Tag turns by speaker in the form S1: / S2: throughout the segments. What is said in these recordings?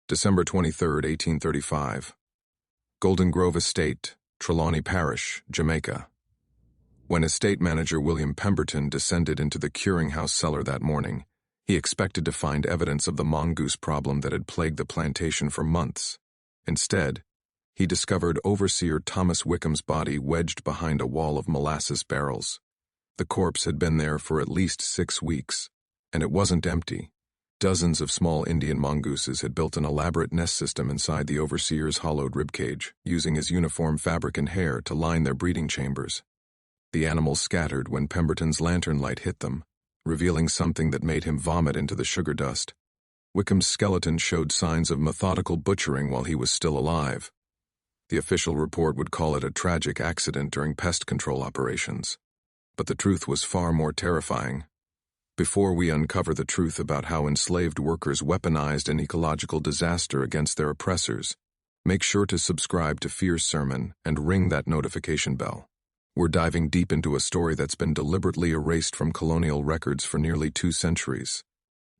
S1: December 23, 1835. Golden Grove Estate, Trelawney Parish, Jamaica. When estate manager William Pemberton descended into the curing house cellar that morning, he expected to find evidence of the mongoose problem that had plagued the plantation for months. Instead, he discovered overseer Thomas Wickham's body wedged behind a wall of molasses barrels. The corpse had been there for at least 6 weeks, and it wasn't empty. Dozens of small Indian mongooses had built an elaborate nest system inside the overseer's hollowed ribcage, using his uniform fabric and hair to line their breeding chambers. The animals scattered when Pemberton's lantern light hit them, revealing something that made him vomit into the sugar dust. Wickham's skeleton showed signs of methodical butchering while he was still alive. The official report would call it a tragic accident during pest control operations. But the truth was far more terrifying. Before we uncover the truth about how enslaved workers weaponized an ecological disaster against their oppressors, make sure to subscribe to Fear's Sermon and ring that notification bell. We're diving deep into a story that's been deliberately erased from colonial records for nearly 2 centuries.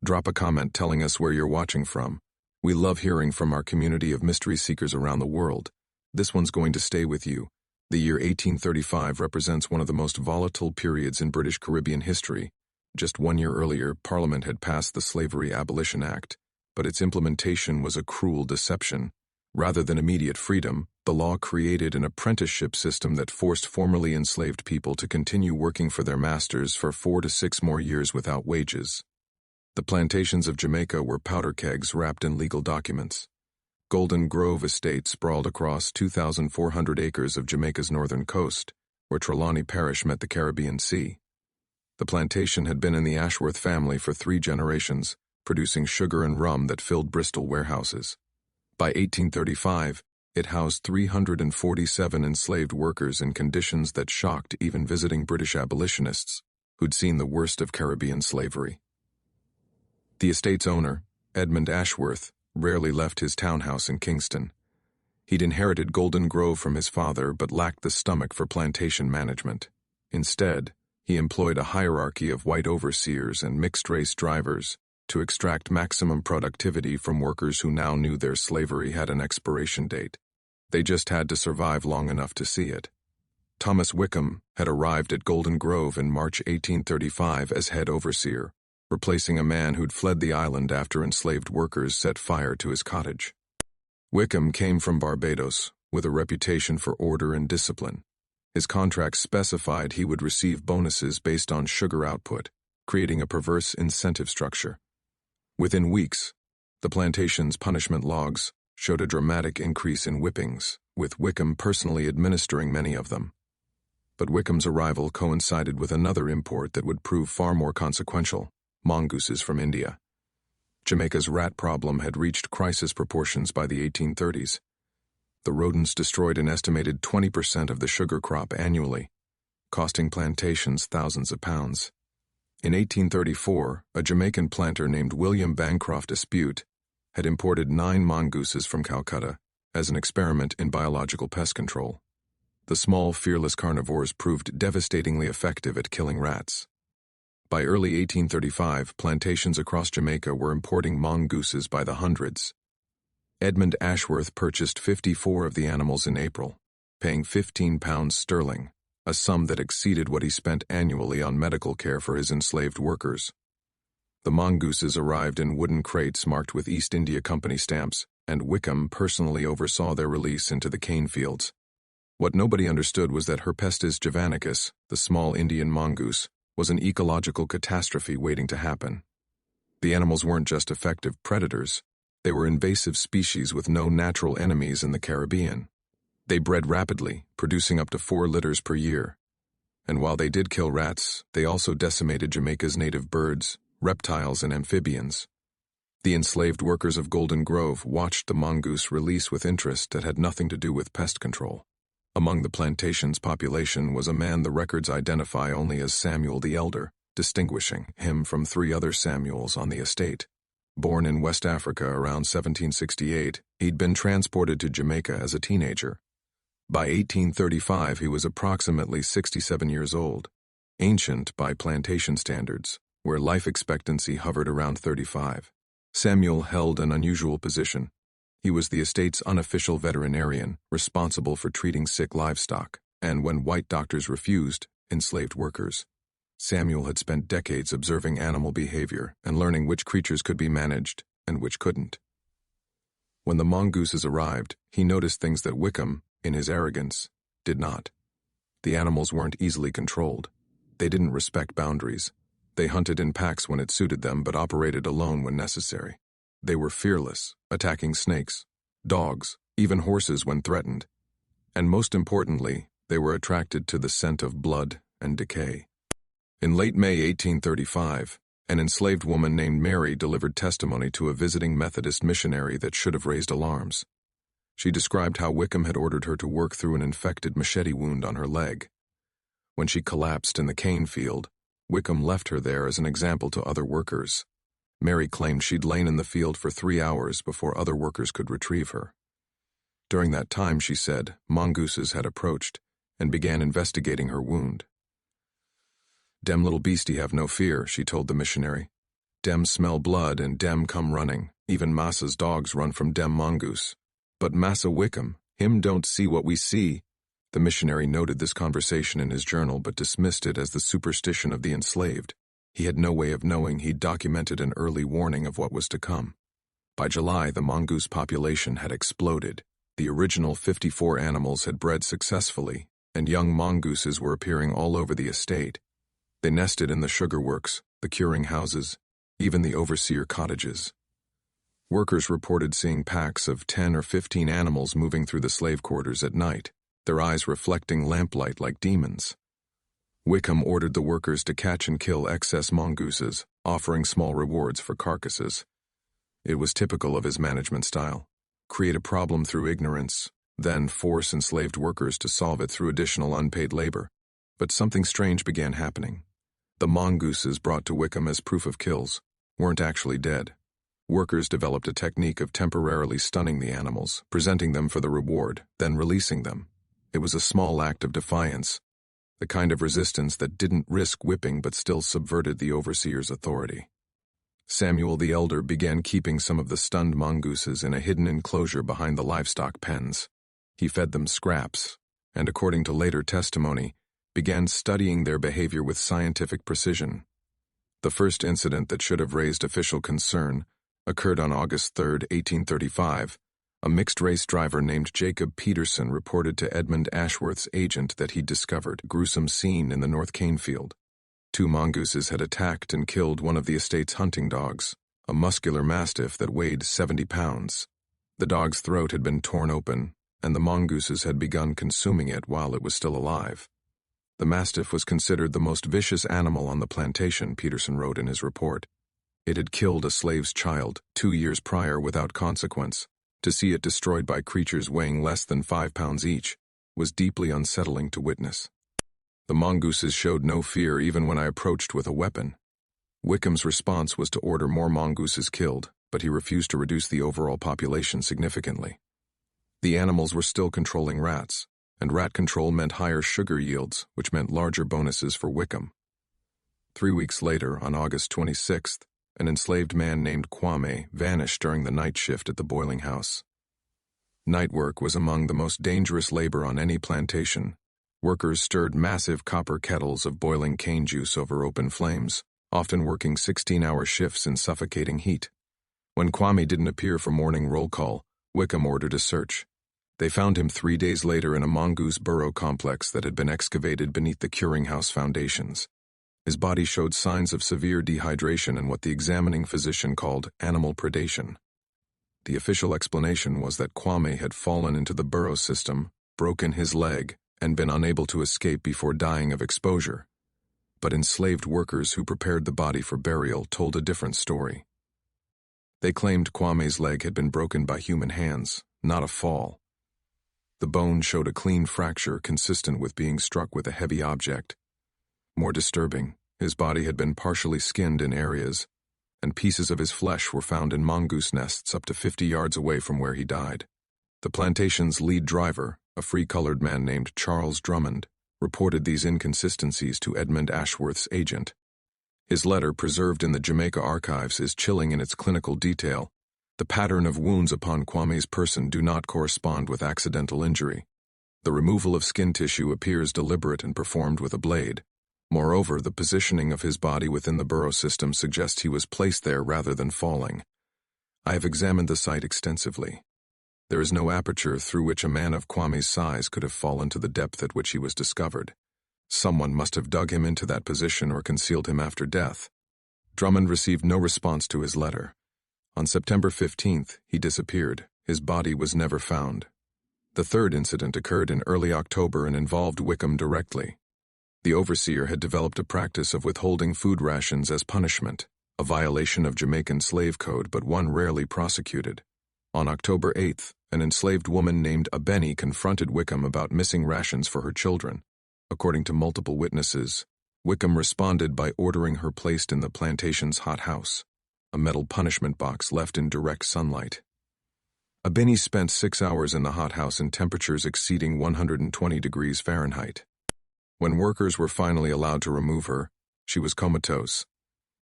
S1: Drop a comment telling us where you're watching from. We love hearing from our community of mystery seekers around the world. This one's going to stay with you. The year 1835 represents one of the most volatile periods in British Caribbean history. Just 1 year earlier, Parliament had passed the Slavery Abolition Act, but its implementation was a cruel deception. Rather than immediate freedom, the law created an apprenticeship system that forced formerly enslaved people to continue working for their masters for 4 to 6 more years without wages. The plantations of Jamaica were powder kegs wrapped in legal documents. Golden Grove Estate sprawled across 2,400 acres of Jamaica's northern coast, where Trelawney Parish met the Caribbean Sea. The plantation had been in the Ashworth family for 3 generations, producing sugar and rum that filled Bristol warehouses. By 1835, it housed 347 enslaved workers in conditions that shocked even visiting British abolitionists, who'd seen the worst of Caribbean slavery. The estate's owner, Edmund Ashworth, rarely left his townhouse in Kingston. He'd inherited Golden Grove from his father but lacked the stomach for plantation management. Instead, he employed a hierarchy of white overseers and mixed-race drivers to extract maximum productivity from workers who now knew their slavery had an expiration date. They just had to survive long enough to see it. Thomas Wickham had arrived at Golden Grove in March 1835 as head overseer, replacing a man who'd fled the island after enslaved workers set fire to his cottage. Wickham came from Barbados with a reputation for order and discipline. His contract specified he would receive bonuses based on sugar output, creating a perverse incentive structure. Within weeks, the plantation's punishment logs showed a dramatic increase in whippings, with Wickham personally administering many of them. But Wickham's arrival coincided with another import that would prove far more consequential: mongooses from India. Jamaica's rat problem had reached crisis proportions by the 1830s. The rodents destroyed an estimated 20% of the sugar crop annually, costing plantations thousands of pounds. In 1834, a Jamaican planter named William Bancroft Dispute had imported 9 mongooses from Calcutta as an experiment in biological pest control. The small, fearless carnivores proved devastatingly effective at killing rats. By early 1835, plantations across Jamaica were importing mongooses by the hundreds. Edmund Ashworth purchased 54 of the animals in April, paying £15 sterling, a sum that exceeded what he spent annually on medical care for his enslaved workers. The mongooses arrived in wooden crates marked with East India Company stamps, and Wickham personally oversaw their release into the cane fields. What nobody understood was that Herpestes javanicus, the small Indian mongoose, was an ecological catastrophe waiting to happen. The animals weren't just effective predators. They were invasive species with no natural enemies in the Caribbean. They bred rapidly, producing up to 4 litters per year. And while they did kill rats, they also decimated Jamaica's native birds, reptiles, and amphibians. The enslaved workers of Golden Grove watched the mongoose release with interest that had nothing to do with pest control. Among the plantation's population was a man the records identify only as Samuel the Elder, distinguishing him from 3 other Samuels on the estate. Born in West Africa around 1768, he'd been transported to Jamaica as a teenager. By 1835, he was approximately 67 years old, ancient by plantation standards, where life expectancy hovered around 35. Samuel held an unusual position. He was the estate's unofficial veterinarian, responsible for treating sick livestock, and when white doctors refused, enslaved workers. Samuel had spent decades observing animal behavior and learning which creatures could be managed and which couldn't. When the mongooses arrived, he noticed things that Wickham, in his arrogance, did not. The animals weren't easily controlled. They didn't respect boundaries. They hunted in packs when it suited them but operated alone when necessary. They were fearless, attacking snakes, dogs, even horses when threatened. And most importantly, they were attracted to the scent of blood and decay. In late May 1835, an enslaved woman named Mary delivered testimony to a visiting Methodist missionary that should have raised alarms. She described how Wickham had ordered her to work through an infected machete wound on her leg. When she collapsed in the cane field, Wickham left her there as an example to other workers. Mary claimed she'd lain in the field for 3 hours before other workers could retrieve her. During that time, she said, mongooses had approached and began investigating her wound. "Dem little beastie have no fear," she told the missionary. "Dem smell blood and dem come running. Even Massa's dogs run from dem mongoose. But Massa Wickham, him don't see what we see." The missionary noted this conversation in his journal but dismissed it as the superstition of the enslaved. He had no way of knowing he'd documented an early warning of what was to come. By July, the mongoose population had exploded. The original 54 animals had bred successfully, and young mongooses were appearing all over the estate. They nested in the sugar works, the curing houses, even the overseer cottages. Workers reported seeing packs of 10 or 15 animals moving through the slave quarters at night, their eyes reflecting lamplight like demons. Wickham ordered the workers to catch and kill excess mongooses, offering small rewards for carcasses. It was typical of his management style: create a problem through ignorance, then force enslaved workers to solve it through additional unpaid labor. But something strange began happening. The mongooses brought to Wickham as proof of kills weren't actually dead. Workers developed a technique of temporarily stunning the animals, presenting them for the reward, then releasing them. It was a small act of defiance, the kind of resistance that didn't risk whipping but still subverted the overseer's authority. Samuel the Elder began keeping some of the stunned mongooses in a hidden enclosure behind the livestock pens. He fed them scraps, and according to later testimony, began studying their behavior with scientific precision. The first incident that should have raised official concern occurred on August 3, 1835. A mixed-race driver named Jacob Peterson reported to Edmund Ashworth's agent that he'd discovered a gruesome scene in the North Cane field. 2 mongooses had attacked and killed one of the estate's hunting dogs, a muscular mastiff that weighed 70 pounds. The dog's throat had been torn open, and the mongooses had begun consuming it while it was still alive. The mastiff was considered the most vicious animal on the plantation, Peterson wrote in his report. It had killed a slave's child 2 years prior without consequence. To see it destroyed by creatures weighing less than 5 pounds each was deeply unsettling to witness. The mongooses showed no fear even when I approached with a weapon. Wickham's response was to order more mongooses killed, but he refused to reduce the overall population significantly. The animals were still controlling rats, and rat control meant higher sugar yields, which meant larger bonuses for Wickham. 3 weeks later, on August 26th, an enslaved man named Kwame vanished during the night shift at the boiling house. Night work was among the most dangerous labor on any plantation. Workers stirred massive copper kettles of boiling cane juice over open flames, often working 16-hour shifts in suffocating heat. When Kwame didn't appear for morning roll call, Wickham ordered a search. They found him 3 days later in a mongoose burrow complex that had been excavated beneath the curing house foundations. His body showed signs of severe dehydration and what the examining physician called animal predation. The official explanation was that Kwame had fallen into the burrow system, broken his leg, and been unable to escape before dying of exposure. But enslaved workers who prepared the body for burial told a different story. They claimed Kwame's leg had been broken by human hands, not a fall. The bone showed a clean fracture consistent with being struck with a heavy object. More disturbing, his body had been partially skinned in areas, and pieces of his flesh were found in mongoose nests up to 50 yards away from where he died. The plantation's lead driver, a free-colored man named Charles Drummond, reported these inconsistencies to Edmund Ashworth's agent. His letter, preserved in the Jamaica archives, is chilling in its clinical detail. The pattern of wounds upon Kwame's person do not correspond with accidental injury. The removal of skin tissue appears deliberate and performed with a blade. Moreover, the positioning of his body within the burrow system suggests he was placed there rather than falling. I have examined the site extensively. There is no aperture through which a man of Kwame's size could have fallen to the depth at which he was discovered. Someone must have dug him into that position or concealed him after death. Drummond received no response to his letter. On September 15th, he disappeared. His body was never found. The third incident occurred in early October and involved Wickham directly. The overseer had developed a practice of withholding food rations as punishment, a violation of Jamaican slave code but one rarely prosecuted. On October 8th, an enslaved woman named Abeni confronted Wickham about missing rations for her children. According to multiple witnesses, Wickham responded by ordering her placed in the plantation's hothouse, a metal punishment box left in direct sunlight. Abeni spent 6 hours in the hothouse in temperatures exceeding 120 degrees Fahrenheit. When workers were finally allowed to remove her, she was comatose.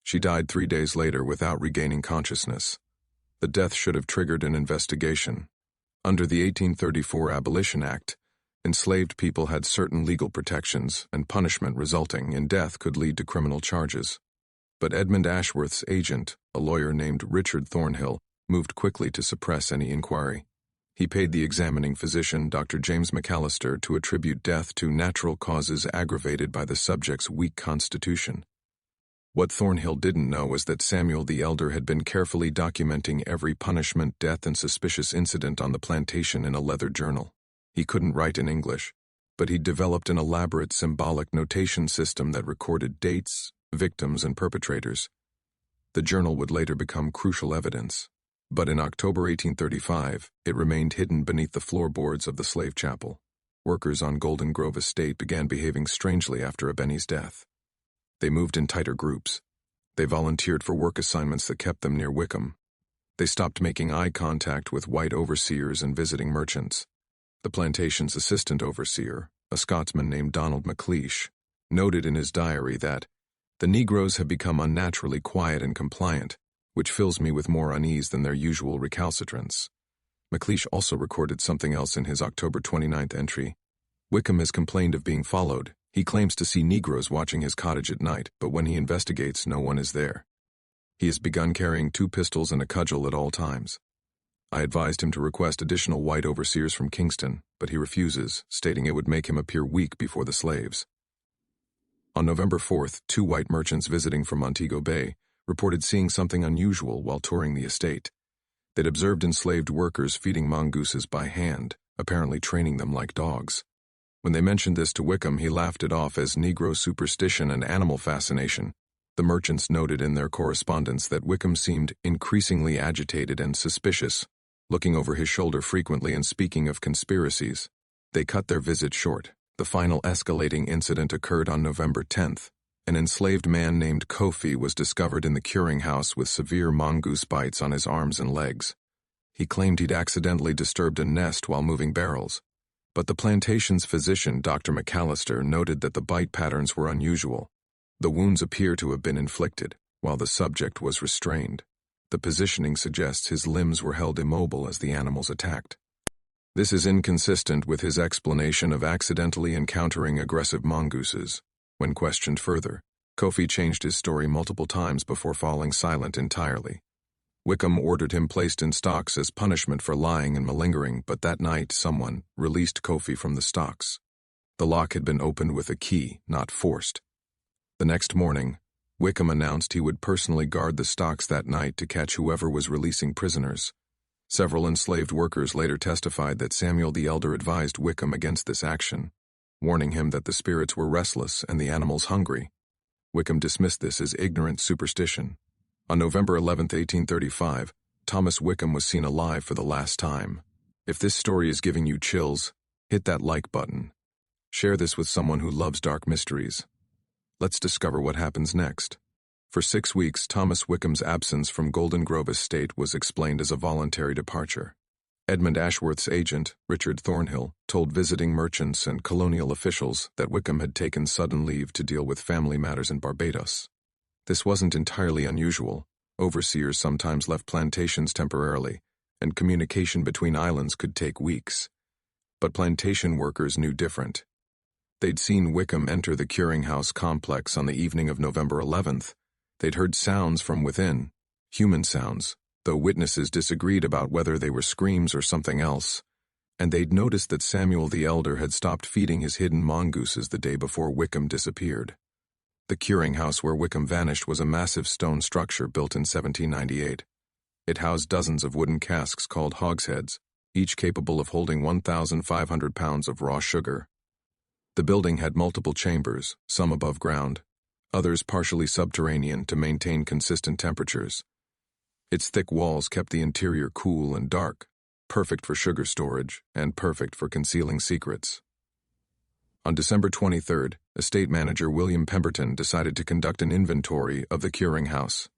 S1: She died 3 days later without regaining consciousness. The death should have triggered an investigation. Under the 1834 Abolition Act, enslaved people had certain legal protections, and punishment resulting in death could lead to criminal charges. But Edmund Ashworth's agent, a lawyer named Richard Thornhill, moved quickly to suppress any inquiry. He paid the examining physician, Dr. James McAllister, to attribute death to natural causes aggravated by the subject's weak constitution. What Thornhill didn't know was that Samuel the Elder had been carefully documenting every punishment, death, and suspicious incident on the plantation in a leather journal. He couldn't write in English, but he'd developed an elaborate symbolic notation system that recorded dates, victims, and perpetrators. The journal would later become crucial evidence, but in October 1835, it remained hidden beneath the floorboards of the slave chapel. Workers on Golden Grove Estate began behaving strangely after Abeni's death. They moved in tighter groups. They volunteered for work assignments that kept them near Wickham. They stopped making eye contact with white overseers and visiting merchants. The plantation's assistant overseer, a Scotsman named Donald MacLeish, noted in his diary that the Negroes have become unnaturally quiet and compliant, which fills me with more unease than their usual recalcitrance. MacLeish also recorded something else in his October 29th entry. Wickham has complained of being followed. He claims to see Negroes watching his cottage at night, but when he investigates, no one is there. He has begun carrying 2 pistols and a cudgel at all times. I advised him to request additional white overseers from Kingston, but he refuses, stating it would make him appear weak before the slaves. On November 4th, 2 white merchants visiting from Montego Bay reported seeing something unusual while touring the estate. They'd observed enslaved workers feeding mongooses by hand, apparently training them like dogs. When they mentioned this to Wickham, he laughed it off as Negro superstition and animal fascination. The merchants noted in their correspondence that Wickham seemed increasingly agitated and suspicious, looking over his shoulder frequently and speaking of conspiracies. They cut their visit short. The final escalating incident occurred on November 10th. An enslaved man named Kofi was discovered in the curing house with severe mongoose bites on his arms and legs. He claimed he'd accidentally disturbed a nest while moving barrels. But the plantation's physician, Dr. McAllister, noted that the bite patterns were unusual. The wounds appear to have been inflicted, while the subject was restrained. The positioning suggests his limbs were held immobile as the animals attacked. This is inconsistent with his explanation of accidentally encountering aggressive mongooses. When questioned further, Kofi changed his story multiple times before falling silent entirely. Wickham ordered him placed in stocks as punishment for lying and malingering, but that night someone released Kofi from the stocks. The lock had been opened with a key, not forced. The next morning, Wickham announced he would personally guard the stocks that night to catch whoever was releasing prisoners. Several enslaved workers later testified that Samuel the Elder advised Wickham against this action, warning him that the spirits were restless and the animals hungry. Wickham dismissed this as ignorant superstition. On November 11, 1835, Thomas Wickham was seen alive for the last time. If this story is giving you chills, hit that like button. Share this with someone who loves dark mysteries. Let's discover what happens next. For 6 weeks, Thomas Wickham's absence from Golden Grove Estate was explained as a voluntary departure. Edmund Ashworth's agent, Richard Thornhill, told visiting merchants and colonial officials that Wickham had taken sudden leave to deal with family matters in Barbados. This wasn't entirely unusual. Overseers sometimes left plantations temporarily, and communication between islands could take weeks. But plantation workers knew different. They'd seen Wickham enter the curing house complex on the evening of November 11th. They'd heard sounds from within, human sounds, though witnesses disagreed about whether they were screams or something else. And they'd noticed that Samuel the Elder had stopped feeding his hidden mongooses the day before Wickham disappeared. The curing house where Wickham vanished was a massive stone structure built in 1798. It housed dozens of wooden casks called hogsheads, each capable of holding 1,500 pounds of raw sugar. The building had multiple chambers, some above ground, others partially subterranean to maintain consistent temperatures. Its thick walls kept the interior cool and dark, perfect for sugar storage and perfect for concealing secrets. On December 23rd, estate manager William Pemberton decided to conduct an inventory of the curing house.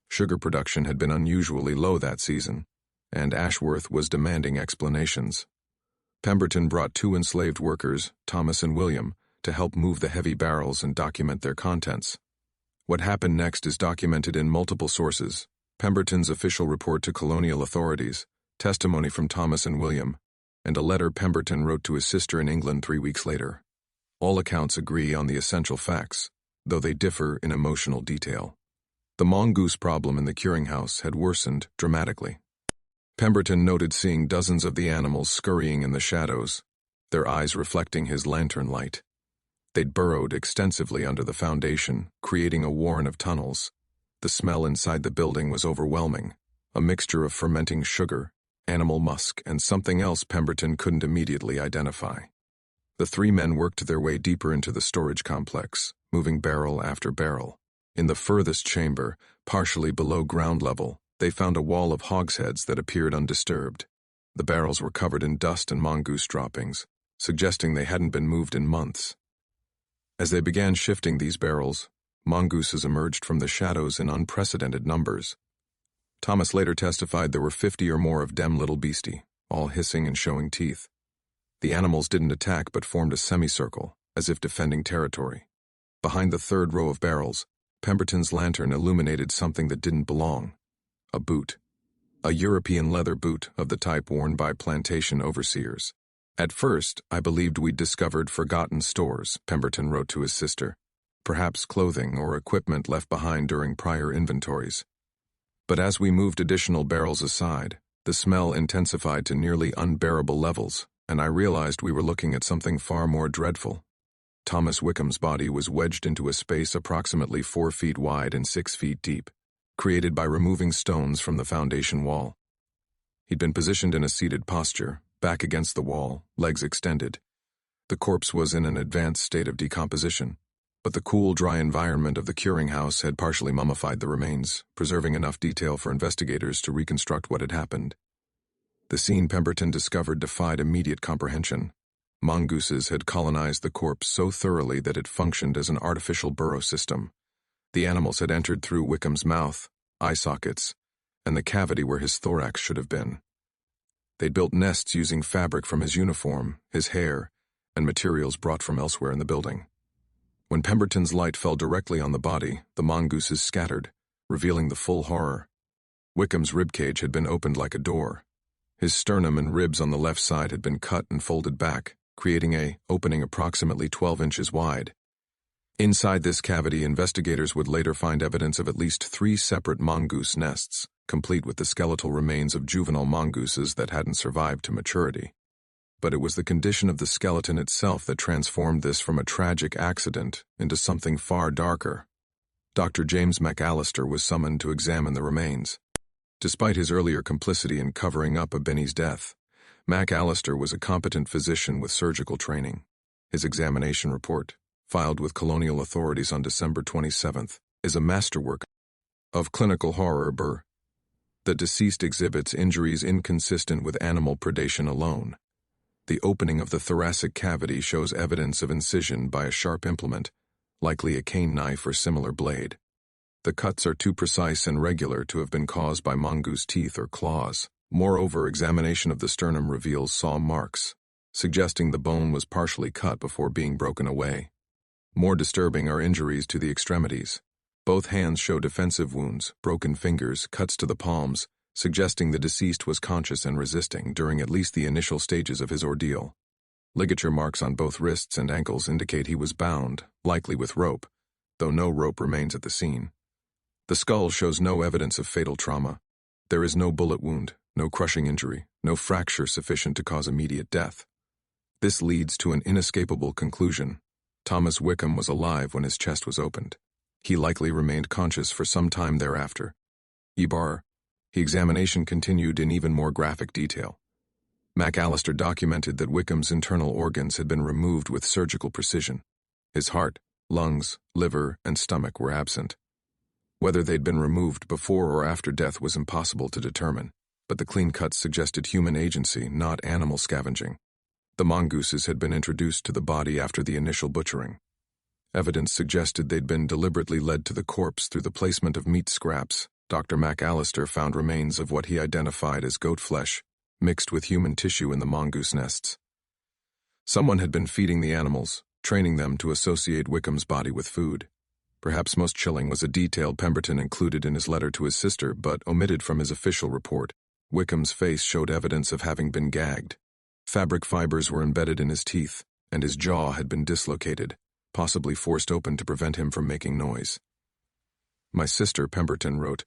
S1: Sugar production had been unusually low that season, and Ashworth was demanding explanations. Pemberton brought 2 enslaved workers, Thomas and William, to help move the heavy barrels and document their contents. What happened next is documented in multiple sources: Pemberton's official report to colonial authorities, testimony from Thomas and William, and a letter Pemberton wrote to his sister in England 3 weeks later. All accounts agree on the essential facts, though they differ in emotional detail. The mongoose problem in the curing house had worsened dramatically. Pemberton noted seeing dozens of the animals scurrying in the shadows, their eyes reflecting his lantern light. They'd burrowed extensively under the foundation, creating a warren of tunnels. The smell inside the building was overwhelming, a mixture of fermenting sugar, animal musk, and something else Pemberton couldn't immediately identify. The 3 men worked their way deeper into the storage complex, moving barrel after barrel. In the furthest chamber, partially below ground level, they found a wall of hogsheads that appeared undisturbed. The barrels were covered in dust and mongoose droppings, suggesting they hadn't been moved in months. As they began shifting these barrels, mongooses emerged from the shadows in unprecedented numbers. Thomas later testified there were 50 or more of dem little beastie, all hissing and showing teeth. The animals didn't attack but formed a semicircle, as if defending territory. Behind the 3rd row of barrels, Pemberton's lantern illuminated something that didn't belong. A boot. A European leather boot of the type worn by plantation overseers. At first, I believed we'd discovered forgotten stores, Pemberton wrote to his sister. Perhaps clothing or equipment left behind during prior inventories. But as we moved additional barrels aside, the smell intensified to nearly unbearable levels, and I realized we were looking at something far more dreadful. Thomas Wickham's body was wedged into a space approximately 4 feet wide and 6 feet deep, created by removing stones from the foundation wall. He'd been positioned in a seated posture, back against the wall, legs extended. The corpse was in an advanced state of decomposition, but the cool, dry environment of the curing house had partially mummified the remains, preserving enough detail for investigators to reconstruct what had happened. The scene Pemberton discovered defied immediate comprehension. Mongooses had colonized the corpse so thoroughly that it functioned as an artificial burrow system. The animals had entered through Wickham's mouth, eye sockets, and the cavity where his thorax should have been. They'd built nests using fabric from his uniform, his hair, and materials brought from elsewhere in the building. When Pemberton's light fell directly on the body, the mongooses scattered, revealing the full horror. Wickham's ribcage had been opened like a door. His sternum and ribs on the left side had been cut and folded back, creating an opening approximately 12 inches wide. Inside this cavity, investigators would later find evidence of at least 3 separate mongoose nests, complete with the skeletal remains of juvenile mongooses that hadn't survived to maturity. But it was the condition of the skeleton itself that transformed this from a tragic accident into something far darker. Dr. James McAllister was summoned to examine the remains. Despite his earlier complicity in covering up Benny's death, McAllister was a competent physician with surgical training. His examination report, filed with colonial authorities on December 27th, is a masterwork of clinical horror. The deceased exhibits injuries inconsistent with animal predation alone. The opening of the thoracic cavity shows evidence of incision by a sharp implement, likely a cane knife or similar blade. The cuts are too precise and regular to have been caused by mongoose teeth or claws. Moreover, examination of the sternum reveals saw marks, suggesting the bone was partially cut before being broken away. More disturbing are injuries to the extremities. Both hands show defensive wounds, broken fingers, cuts to the palms, suggesting the deceased was conscious and resisting during at least the initial stages of his ordeal. Ligature marks on both wrists and ankles indicate he was bound, likely with rope, though no rope remains at the scene. The skull shows no evidence of fatal trauma. There is no bullet wound, no crushing injury, no fracture sufficient to cause immediate death. This leads to an inescapable conclusion. Thomas Wickham was alive when his chest was opened. He likely remained conscious for some time thereafter. The examination continued in even more graphic detail. McAllister documented that Wickham's internal organs had been removed with surgical precision. His heart, lungs, liver, and stomach were absent. Whether they'd been removed before or after death was impossible to determine, but the clean cuts suggested human agency, not animal scavenging. The mongooses had been introduced to the body after the initial butchering. Evidence suggested they'd been deliberately led to the corpse through the placement of meat scraps. Dr. McAllister found remains of what he identified as goat flesh, mixed with human tissue in the mongoose nests. Someone had been feeding the animals, training them to associate Wickham's body with food. Perhaps most chilling was a detail Pemberton included in his letter to his sister but omitted from his official report. Wickham's face showed evidence of having been gagged. Fabric fibers were embedded in his teeth, and his jaw had been dislocated, possibly forced open to prevent him from making noise. My sister, Pemberton, wrote,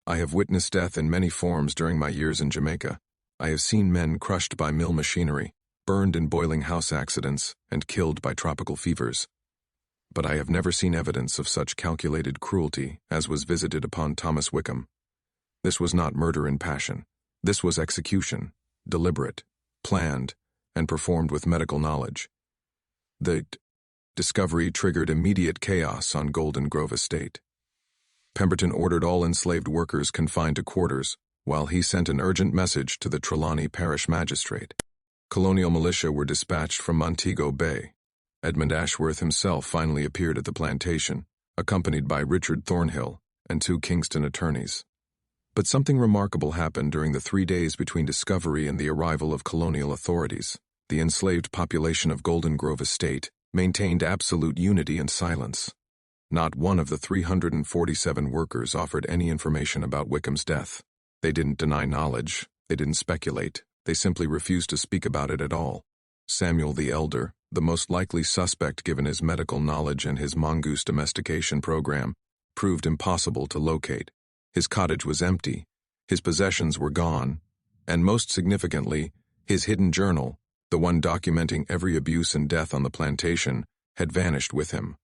S1: "I have witnessed death in many forms during my years in Jamaica. I have seen men crushed by mill machinery, burned in boiling house accidents, and killed by tropical fevers. But I have never seen evidence of such calculated cruelty as was visited upon Thomas Wickham. This was not murder in passion. This was execution, deliberate, planned, and performed with medical knowledge. The discovery triggered immediate chaos on Golden Grove Estate. Pemberton ordered all enslaved workers confined to quarters, while he sent an urgent message to the Trelawney Parish magistrate. Colonial militia were dispatched from Montego Bay. Edmund Ashworth himself finally appeared at the plantation, accompanied by Richard Thornhill and 2 Kingston attorneys. But something remarkable happened during the 3 days between discovery and the arrival of colonial authorities. The enslaved population of Golden Grove Estate maintained absolute unity and silence. Not one of the 347 workers offered any information about Wickham's death. They didn't deny knowledge, they didn't speculate, they simply refused to speak about it at all. Samuel the Elder, the most likely suspect given his medical knowledge and his mongoose domestication program, proved impossible to locate. His cottage was empty, his possessions were gone, and most significantly, his hidden journal, the one documenting every abuse and death on the plantation, had vanished with him.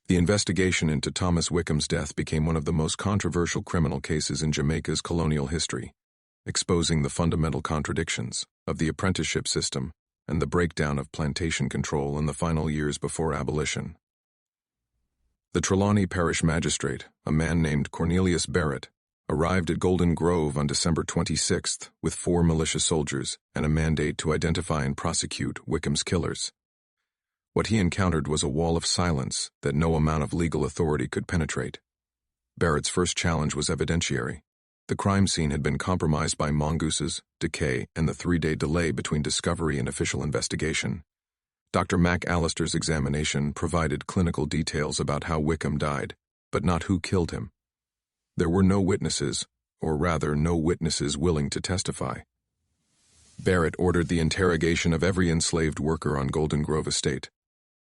S1: The investigation into Thomas Wickham's death became one of the most controversial criminal cases in Jamaica's colonial history, exposing the fundamental contradictions of the apprenticeship system and the breakdown of plantation control in the final years before abolition. The Trelawney Parish magistrate, a man named Cornelius Barrett, arrived at Golden Grove on December 26th with 4 militia soldiers and a mandate to identify and prosecute Wickham's killers. What he encountered was a wall of silence that no amount of legal authority could penetrate. Barrett's first challenge was evidentiary. The crime scene had been compromised by mongooses, decay, and the 3-day delay between discovery and official investigation. Dr. McAllister's examination provided clinical details about how Wickham died, but not who killed him. There were no witnesses, or rather no witnesses willing to testify. Barrett ordered the interrogation of every enslaved worker on Golden Grove Estate.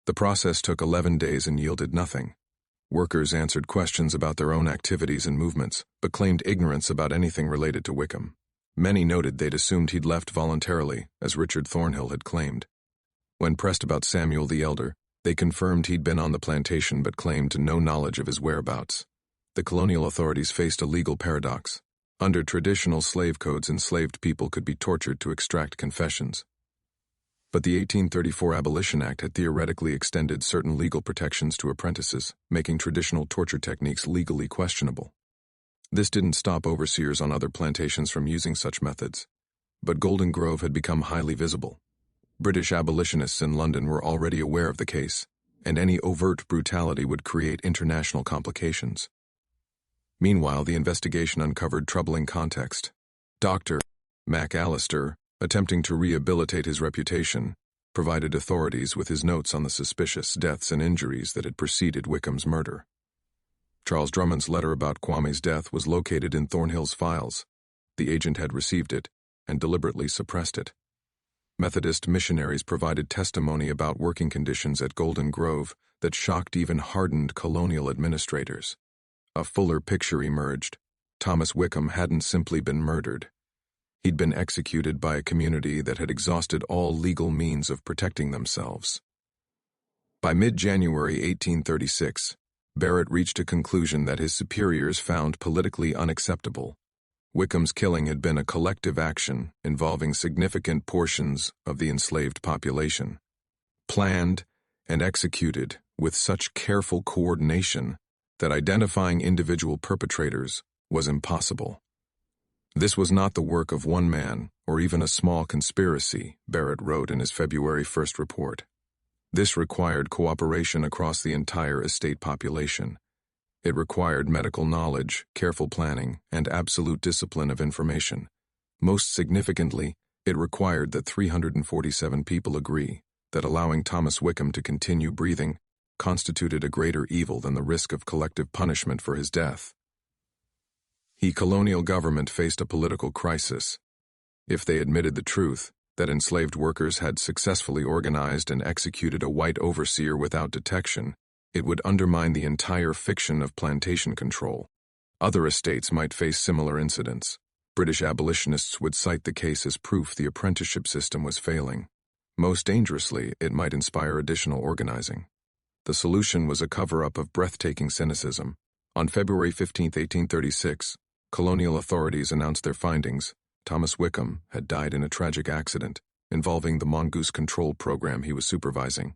S1: The process took 11 days and yielded nothing. Workers answered questions about their own activities and movements, but claimed ignorance about anything related to Wickham. Many noted they'd assumed he'd left voluntarily, as Richard Thornhill had claimed. When pressed about Samuel the Elder, they confirmed he'd been on the plantation but claimed no knowledge of his whereabouts. The colonial authorities faced a legal paradox. Under traditional slave codes, enslaved people could be tortured to extract confessions. But the 1834 Abolition Act had theoretically extended certain legal protections to apprentices, making traditional torture techniques legally questionable. This didn't stop overseers on other plantations from using such methods, but Golden Grove had become highly visible. British abolitionists in London were already aware of the case, and any overt brutality would create international complications. Meanwhile, the investigation uncovered troubling context. Dr. McAllister, attempting to rehabilitate his reputation, provided authorities with his notes on the suspicious deaths and injuries that had preceded Wickham's murder. Charles Drummond's letter about Kwame's death was located in Thornhill's files. The agent had received it and deliberately suppressed it. Methodist missionaries provided testimony about working conditions at Golden Grove that shocked even hardened colonial administrators. A fuller picture emerged. Thomas Wickham hadn't simply been murdered. He'd been executed by a community that had exhausted all legal means of protecting themselves. By mid-January 1836, Barrett reached a conclusion that his superiors found politically unacceptable. Wickham's killing had been a collective action involving significant portions of the enslaved population, planned and executed with such careful coordination that identifying individual perpetrators was impossible. This was not the work of one man or even a small conspiracy, Barrett wrote in his February 1st report. This required cooperation across the entire estate population. It required medical knowledge, careful planning, and absolute discipline of information. Most significantly, it required that 347 people agree that allowing Thomas Wickham to continue breathing constituted a greater evil than the risk of collective punishment for his death. The colonial government faced a political crisis. If they admitted the truth, that enslaved workers had successfully organized and executed a white overseer without detection, it would undermine the entire fiction of plantation control. Other estates might face similar incidents. British abolitionists would cite the case as proof the apprenticeship system was failing. Most dangerously, it might inspire additional organizing. The solution was a cover-up of breathtaking cynicism. On February 15, 1836, colonial authorities announced their findings. Thomas Wickham had died in a tragic accident involving the mongoose control program he was supervising.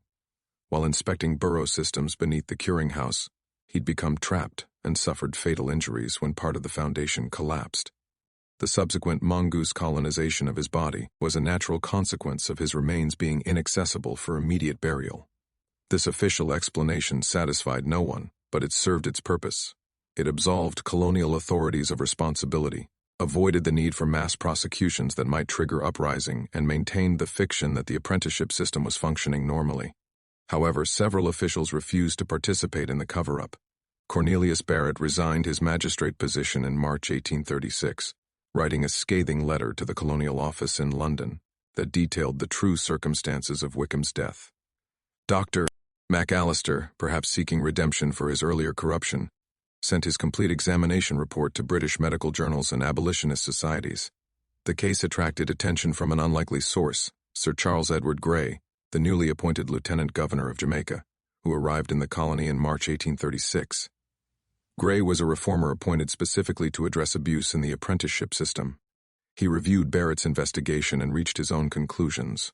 S1: While inspecting burrow systems beneath the curing house, he'd become trapped and suffered fatal injuries when part of the foundation collapsed. The subsequent mongoose colonization of his body was a natural consequence of his remains being inaccessible for immediate burial. This official explanation satisfied no one, but it served its purpose. It absolved colonial authorities of responsibility, avoided the need for mass prosecutions that might trigger uprising, and maintained the fiction that the apprenticeship system was functioning normally. However, several officials refused to participate in the cover-up. Cornelius Barrett resigned his magistrate position in March 1836, writing a scathing letter to the Colonial Office in London that detailed the true circumstances of Wickham's death. Dr. McAllister, perhaps seeking redemption for his earlier corruption, sent his complete examination report to British medical journals and abolitionist societies. The case attracted attention from an unlikely source, Sir Charles Edward Grey, the newly appointed Lieutenant Governor of Jamaica, who arrived in the colony in March 1836. Grey was a reformer appointed specifically to address abuse in the apprenticeship system. He reviewed Barrett's investigation and reached his own conclusions.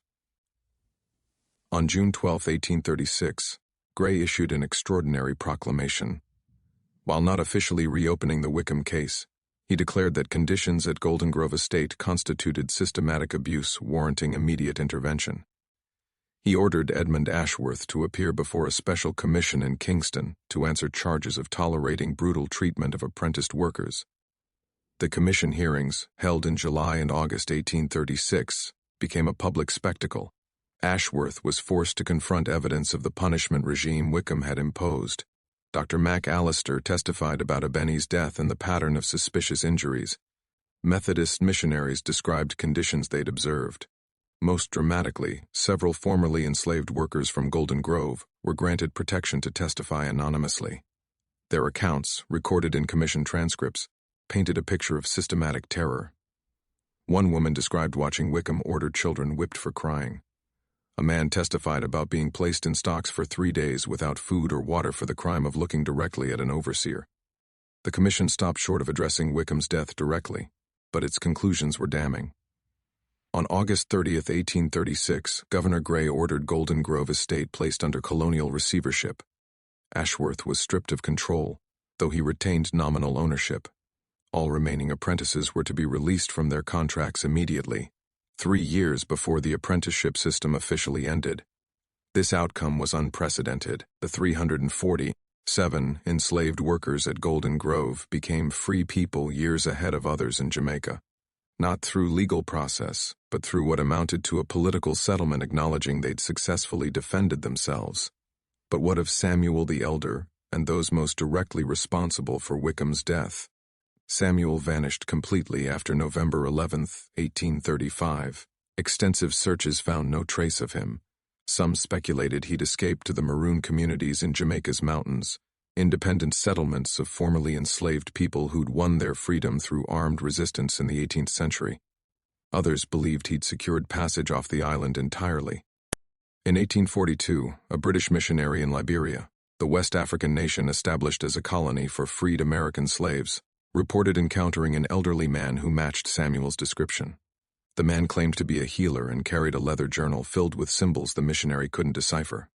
S1: On June 12, 1836, Grey issued an extraordinary proclamation. While not officially reopening the Wickham case, he declared that conditions at Golden Grove Estate constituted systematic abuse warranting immediate intervention. He ordered Edmund Ashworth to appear before a special commission in Kingston to answer charges of tolerating brutal treatment of apprenticed workers. The commission hearings, held in July and August 1836, became a public spectacle. Ashworth was forced to confront evidence of the punishment regime Wickham had imposed. Dr. McAllister testified about Abeni's death and the pattern of suspicious injuries. Methodist missionaries described conditions they'd observed. Most dramatically, several formerly enslaved workers from Golden Grove were granted protection to testify anonymously. Their accounts, recorded in commission transcripts, painted a picture of systematic terror. One woman described watching Wickham order children whipped for crying. A man testified about being placed in stocks for 3 days without food or water for the crime of looking directly at an overseer. The commission stopped short of addressing Wickham's death directly, but its conclusions were damning. On August 30, 1836, Governor Grey ordered Golden Grove Estate placed under colonial receivership. Ashworth was stripped of control, though he retained nominal ownership. All remaining apprentices were to be released from their contracts immediately, 3 years before the apprenticeship system officially ended. This outcome was unprecedented. The 347 enslaved workers at Golden Grove became free people years ahead of others in Jamaica. Not through legal process, but through what amounted to a political settlement acknowledging they'd successfully defended themselves. But what of Samuel the Elder, and those most directly responsible for Wickham's death. Samuel vanished completely after November 11, 1835. Extensive searches found no trace of him. Some speculated he'd escaped to the maroon communities in Jamaica's mountains, independent settlements of formerly enslaved people who'd won their freedom through armed resistance in the 18th century. Others believed he'd secured passage off the island entirely. In 1842, a British missionary in Liberia, the West African nation established as a colony for freed American slaves, reported encountering an elderly man who matched Samuel's description. The man claimed to be a healer and carried a leather journal filled with symbols the missionary couldn't decipher.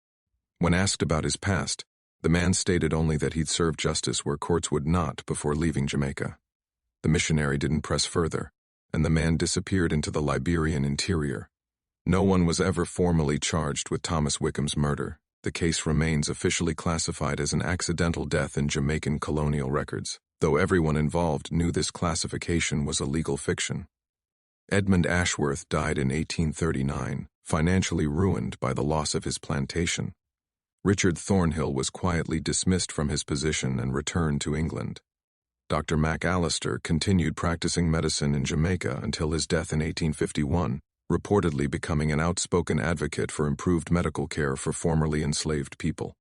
S1: When asked about his past, the man stated only that he'd served justice where courts would not before leaving Jamaica. The missionary didn't press further, and the man disappeared into the Liberian interior. No one was ever formally charged with Thomas Wickham's murder. The case remains officially classified as an accidental death in Jamaican colonial records, though everyone involved knew this classification was a legal fiction. Edmund Ashworth died in 1839, financially ruined by the loss of his plantation. Richard Thornhill was quietly dismissed from his position and returned to England. Dr. McAllister continued practicing medicine in Jamaica until his death in 1851, reportedly becoming an outspoken advocate for improved medical care for formerly enslaved people.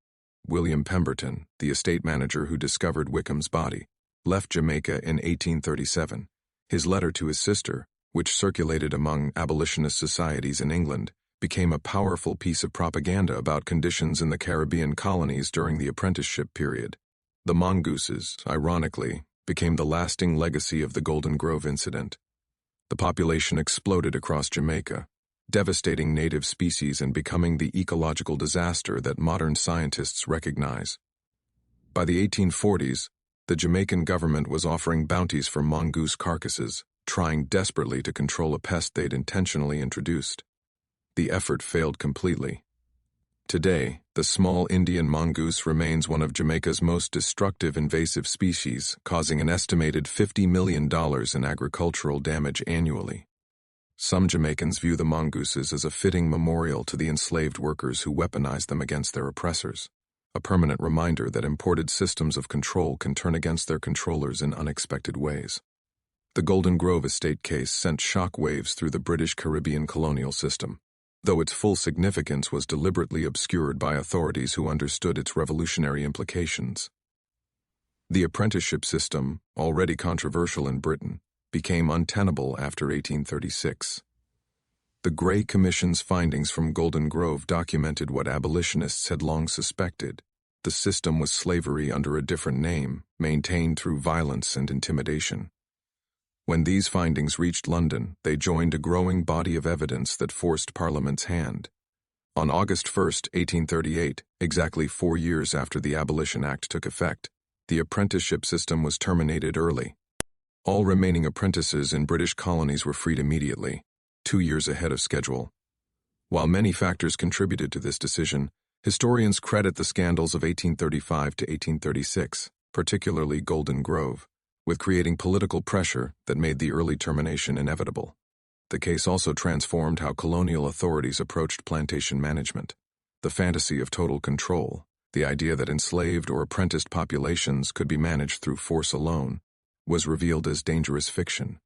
S1: William Pemberton, the estate manager who discovered Wickham's body, left Jamaica in 1837. His letter to his sister, which circulated among abolitionist societies in England, became a powerful piece of propaganda about conditions in the Caribbean colonies during the apprenticeship period. The mongooses, ironically, became the lasting legacy of the Golden Grove incident. The population exploded across Jamaica, devastating native species and becoming the ecological disaster that modern scientists recognize. By the 1840s, the Jamaican government was offering bounties for mongoose carcasses, trying desperately to control a pest they'd intentionally introduced. The effort failed completely. Today, the small Indian mongoose remains one of Jamaica's most destructive invasive species, causing an estimated $50 million in agricultural damage annually. Some Jamaicans view the mongooses as a fitting memorial to the enslaved workers who weaponized them against their oppressors, a permanent reminder that imported systems of control can turn against their controllers in unexpected ways. The Golden Grove estate case sent shock waves through the British Caribbean colonial system, though its full significance was deliberately obscured by authorities who understood its revolutionary implications. The apprenticeship system, already controversial in Britain, became untenable after 1836. The Gray Commission's findings from Golden Grove documented what abolitionists had long suspected. The system was slavery under a different name, maintained through violence and intimidation. When these findings reached London, they joined a growing body of evidence that forced Parliament's hand. On August 1, 1838, exactly 4 years after the Abolition Act took effect, the apprenticeship system was terminated early. All remaining apprentices in British colonies were freed immediately, 2 years ahead of schedule. While many factors contributed to this decision, historians credit the scandals of 1835 to 1836, particularly Golden Grove, with creating political pressure that made the early termination inevitable. The case also transformed how colonial authorities approached plantation management. The fantasy of total control, the idea that enslaved or apprenticed populations could be managed through force alone, was revealed as dangerous fiction.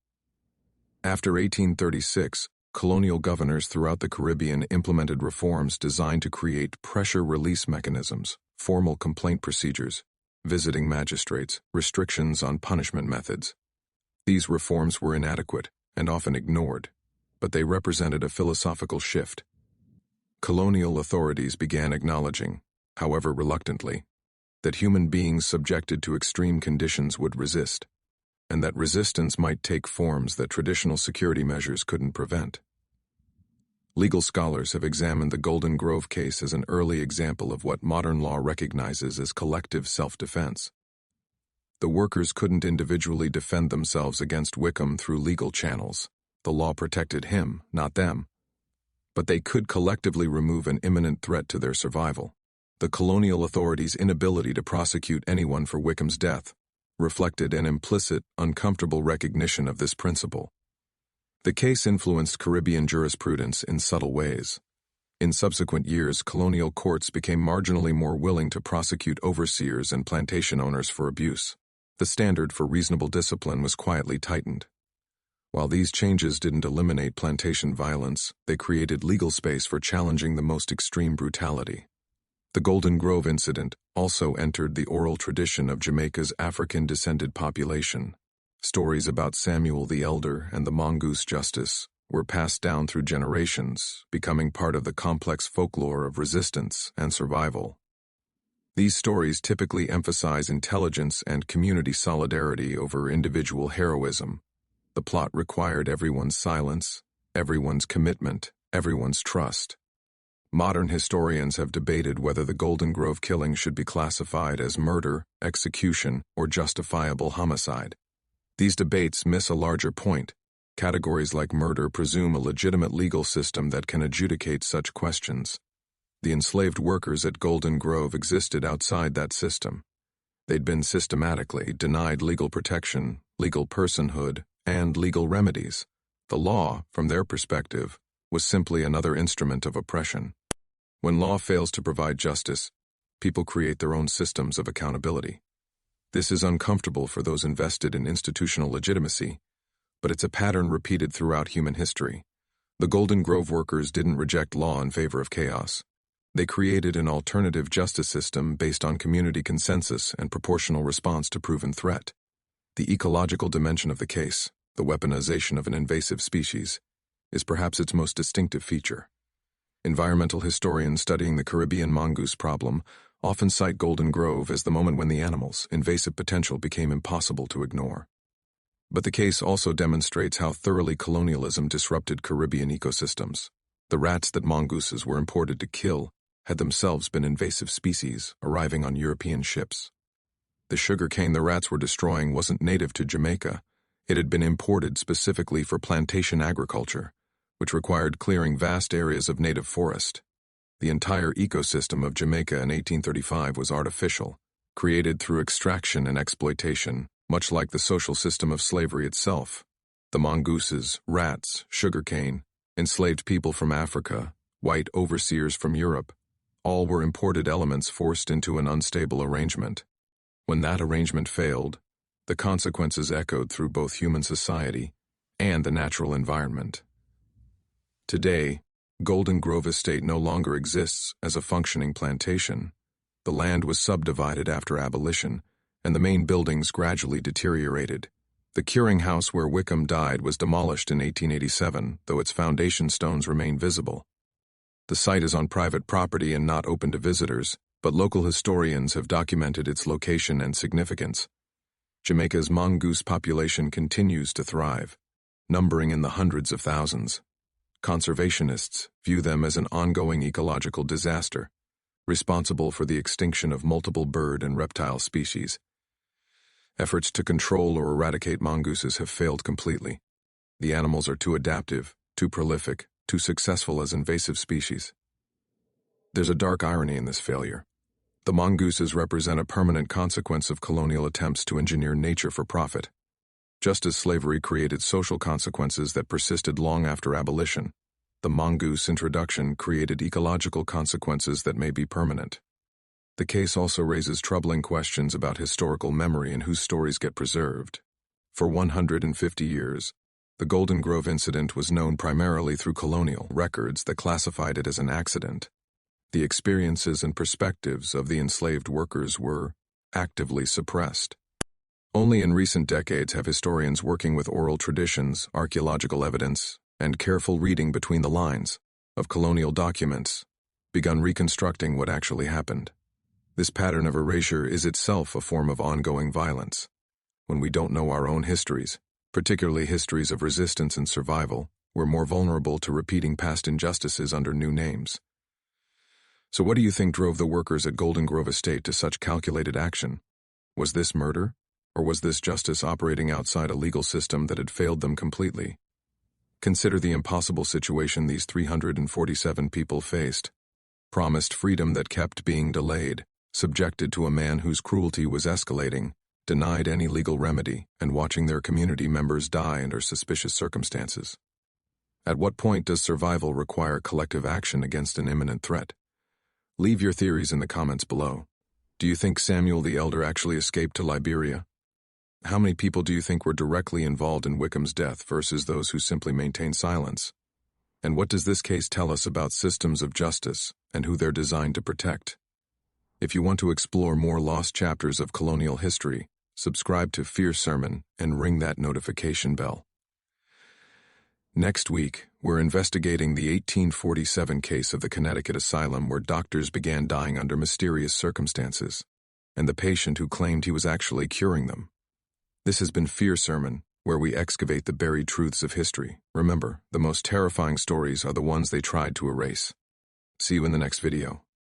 S1: After 1836, colonial governors throughout the Caribbean implemented reforms designed to create pressure release mechanisms, formal complaint procedures, visiting magistrates, restrictions on punishment methods. These reforms were inadequate and often ignored, but they represented a philosophical shift. Colonial authorities began acknowledging, however reluctantly, that human beings subjected to extreme conditions would resist, and that resistance might take forms that traditional security measures couldn't prevent. Legal scholars have examined the Golden Grove case as an early example of what modern law recognizes as collective self-defense. The workers couldn't individually defend themselves against Wickham through legal channels. The law protected him, not them. But they could collectively remove an imminent threat to their survival. The colonial authorities' inability to prosecute anyone for Wickham's death reflected an implicit, uncomfortable recognition of this principle. The case influenced Caribbean jurisprudence in subtle ways. In subsequent years, colonial courts became marginally more willing to prosecute overseers and plantation owners for abuse. The standard for reasonable discipline was quietly tightened. While these changes didn't eliminate plantation violence, they created legal space for challenging the most extreme brutality. The Golden Grove incident also entered the oral tradition of Jamaica's African-descended population. Stories about Samuel the Elder and the Mongoose Justice were passed down through generations, becoming part of the complex folklore of resistance and survival. These stories typically emphasize intelligence and community solidarity over individual heroism. The plot required everyone's silence, everyone's commitment, everyone's trust. Modern historians have debated whether the Golden Grove killing should be classified as murder, execution, or justifiable homicide. These debates miss a larger point. Categories like murder presume a legitimate legal system that can adjudicate such questions. The enslaved workers at Golden Grove existed outside that system. They'd been systematically denied legal protection, legal personhood, and legal remedies. The law, from their perspective, was simply another instrument of oppression. When law fails to provide justice, people create their own systems of accountability. This is uncomfortable for those invested in institutional legitimacy, but it's a pattern repeated throughout human history. The Golden Grove workers didn't reject law in favor of chaos. They created an alternative justice system based on community consensus and proportional response to proven threat. The ecological dimension of the case, the weaponization of an invasive species, is perhaps its most distinctive feature. Environmental historians studying the Caribbean mongoose problem often cite Golden Grove as the moment when the animal's invasive potential became impossible to ignore. But the case also demonstrates how thoroughly colonialism disrupted Caribbean ecosystems. The rats that mongooses were imported to kill had themselves been invasive species arriving on European ships. The sugarcane the rats were destroying wasn't native to Jamaica. It had been imported specifically for plantation agriculture, which required clearing vast areas of native forest. The entire ecosystem of Jamaica in 1835 was artificial, created through extraction and exploitation, much like the social system of slavery itself. The mongooses, rats, sugarcane, enslaved people from Africa, white overseers from Europe, all were imported elements forced into an unstable arrangement. When that arrangement failed, the consequences echoed through both human society and the natural environment. Today, Golden Grove Estate no longer exists as a functioning plantation. The land was subdivided after abolition, and the main buildings gradually deteriorated. The curing house where Wickham died was demolished in 1887, though its foundation stones remain visible. The site is on private property and not open to visitors, but local historians have documented its location and significance. Jamaica's mongoose population continues to thrive, numbering in the hundreds of thousands. Conservationists view them as an ongoing ecological disaster, responsible for the extinction of multiple bird and reptile species. Efforts to control or eradicate mongooses have failed completely. The animals are too adaptive, too prolific, too successful as invasive species. There's a dark irony in this failure. The mongooses represent a permanent consequence of colonial attempts to engineer nature for profit. Just as slavery created social consequences that persisted long after abolition, the mongoose introduction created ecological consequences that may be permanent. The case also raises troubling questions about historical memory and whose stories get preserved. For 150 years, the Golden Grove incident was known primarily through colonial records that classified it as an accident. The experiences and perspectives of the enslaved workers were actively suppressed. Only in recent decades have historians working with oral traditions, archaeological evidence, and careful reading between the lines of colonial documents begun reconstructing what actually happened. This pattern of erasure is itself a form of ongoing violence. When we don't know our own histories, particularly histories of resistance and survival, we're more vulnerable to repeating past injustices under new names. So what do you think drove the workers at Golden Grove Estate to such calculated action? Was this murder? Or was this justice operating outside a legal system that had failed them completely? Consider the impossible situation these 347 people faced. Promised freedom that kept being delayed, subjected to a man whose cruelty was escalating, denied any legal remedy, and watching their community members die under suspicious circumstances. At what point does survival require collective action against an imminent threat? Leave your theories in the comments below. Do you think Samuel the Elder actually escaped to Liberia? How many people do you think were directly involved in Wickham's death versus those who simply maintained silence? And what does this case tell us about systems of justice and who they're designed to protect? If you want to explore more lost chapters of colonial history, subscribe to Fierce Sermon and ring that notification bell. Next week, we're investigating the 1847 case of the Connecticut asylum where doctors began dying under mysterious circumstances, and the patient who claimed he was actually curing them. This has been Fierce Sermon, where we excavate the buried truths of history. Remember, the most terrifying stories are the ones they tried to erase. See you in the next video.